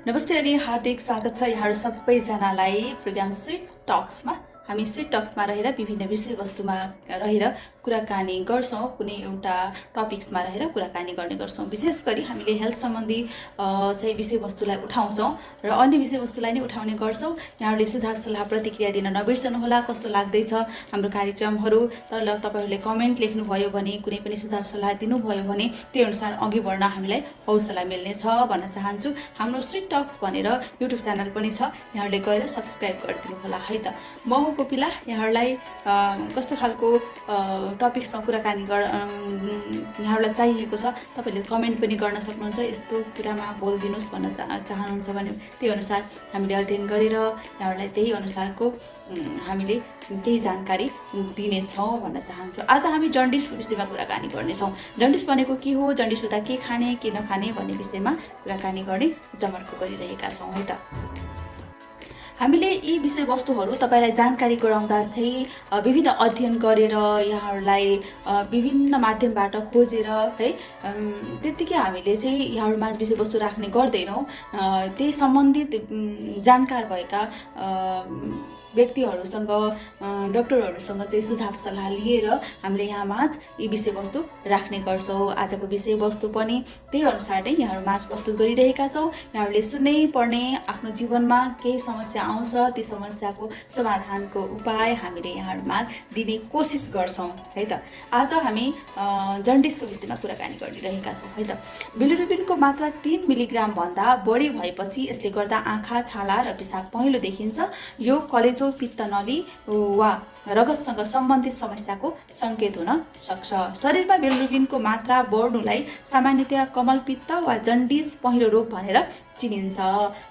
नमस्ते अनि हार्दिक स्वागत छ यहाँहरु सबैजनालाई प्रोग्राम स्वीट टक्समा। हामी स्वीट टक्समा रहेर विभिन्न विषयवस्तुमा रहेर कुराकानी गर्छौं, कुनै एउटा टपिक्समा रहेर कुराकानी गर्ने गर्छौं। विशेष गरी हामीले हेल्थ सम्बन्धी चाहिँ विषयवस्तुलाई उठाउँछौं र अन्य विषयवस्तुलाई नै उठाउने गर्छौं। यहाँहरुले सुझाव सल्लाह प्रतिक्रिया दिन नबिर्सनु होला। कस्तो लाग्दैछ हाम्रो कार्यक्रमहरु, तपाईहरुले कमेन्ट लेख्नु भयो भने, कुनै पनि सुझाव सल्लाह दिनु भयो भने त्यही अनुसार अघि बढ्न हामीलाई हौसला मिल्ने छ भन्न चाहन्छु। हाम्रो स्वीट टक्स भनेर युट्युब च्यानल पनि छ, यहाँहरुले गएर सब्स्क्राइब गरिदिनु होला है त। म हो कोपिला। यहाँहरुलाई कस्तो खालको टपिक्समा कुराकानी यहाँहरुलाई चाहिएको छ तपाईले कमेन्ट पनि गर्न सक्नुहुन्छ। यस्तो कुरामा बोल्दिनुस् भन्न चाहनुहुन्छ भने त्यही अनुसार हामीले अध्ययन गरेर यहाँहरुलाई त्यही अनुसारको हामीले केही जानकारी दिने छौं भन्न चाहन्छु। आज हामी जन्डिसको विषयमा कुराकानी गर्ने छौं। जन्डिस भनेको के हो, जन्डिस हुँदा के खाने के नखाने भन्ने विषयमा कुराकानी गर्ने जमर्को गरिरहेका छौं है त। हामीले यी विषयवस्तुहरू तपाईलाई जानकारी गराउँदा चाहिँ विभिन्न अध्ययन गरेर यहाँहरुलाई विभिन्न माध्यमबाट खोजेर है त्यतिकै हामीले चाहिँ यहाँहरुमा विषयवस्तु राख्ने गर्दैनौं। त्यही सम्बन्धित जानकार भएका व्यक्तिहरुसँग डाक्टरहरुसँग चाहिँ सुझाव सल्लाह लिएर हामीले यहाँमाझ यी विषयवस्तु राख्ने गर्छौं। आजको विषयवस्तु पनि त्यही अनुसार नै यहाँहरुमाझ प्रस्तुत गरिरहेका छौं। यहाँहरुले सुन्नै पर्ने, आफ्नो जीवनमा केही समस्या आउँछ ती समस्याको समाधानको उपाय हामीले यहाँहरुमाझ दिने कोसिस गर्छौं है त। आज हामी जन्डिसको विषयमा कुराकानी गरिरहेका छौं है त। बिलिरुबिनको मात्रा 3 मिलिग्राम भन्दा बढी भएपछि यसले गर्दा आँखा, छाला र पिसाब पहेँलो देखिन्छ। यो कलेजो, पित्तनली वा रगतसँग सम्बन्धित समस्याको संकेत हुन सक्छ। शरीरमा बिलिरुबिनको मात्रा बढ्नुलाई सामान्यतया कमलपित्त वा जन्डिस पहेँलो रोग भनेर चिनिन्छ।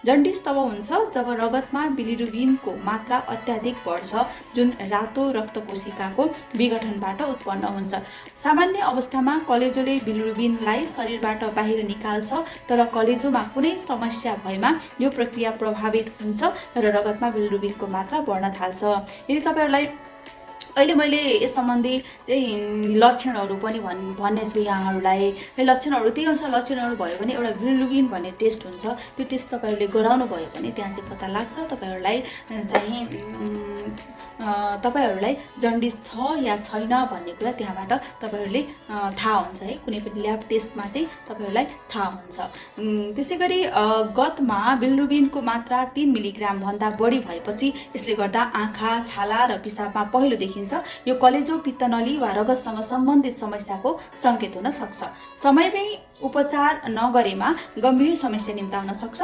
जन्डिस तब हुन्छ जब रगतमा बिलिरुबिनको मात्रा अत्याधिक बढ्छ, जुन रातो रक्तकोशिकाको विघटनबाट उत्पन्न हुन्छ। सामान्य अवस्थामा कलेजोले बिलिरुबिनलाई शरीरबाट बाहिर निकाल्छ, तर कलेजोमा कुनै समस्या भएमा यो प्रक्रिया प्रभावित हुन्छ र रगतमा बिलिरुबिनको मात्रा बढ्न थाल्छ। यदि तपाईहरुलाई अहिले मैले यस सम्बन्धी चाहिँ लक्षणहरू पनि भन्ने छु यहाँहरुलाई। लक्षणहरू त्यही अनुसार लक्षणहरू भयो भने एउटा बिलिरुबिन भन्ने टेस्ट हुन्छ, त्यो टेस्ट तपाईहरुले गराउनु भयो भने त्यहाँ चाहिँ पत्ता लाग्छ तपाईहरुलाई जन्डिस छ या छैन भन्ने कुरा त्यहाँबाट तपाईहरुले थाहा हुन्छ है। कुनै पनि ल्याब टेस्टमा चाहिँ तपाईहरुलाई थाहा हुन्छ। त्यसैगरी गतमा बिलिरुबिनको मात्रा 3 मिलिग्राम भन्दा बढी भएपछि यसले गर्दा आँखा, छाला र पिसाबमा पहेँलो देखिन्छ। यो कलेजो, पित्तनली वा रगतसँग सम्बन्धित समस्याको संकेत हुन सक्छ। समयमै उपचार नगरेमा गम्भीर समस्या निम्ताउन सक्छ।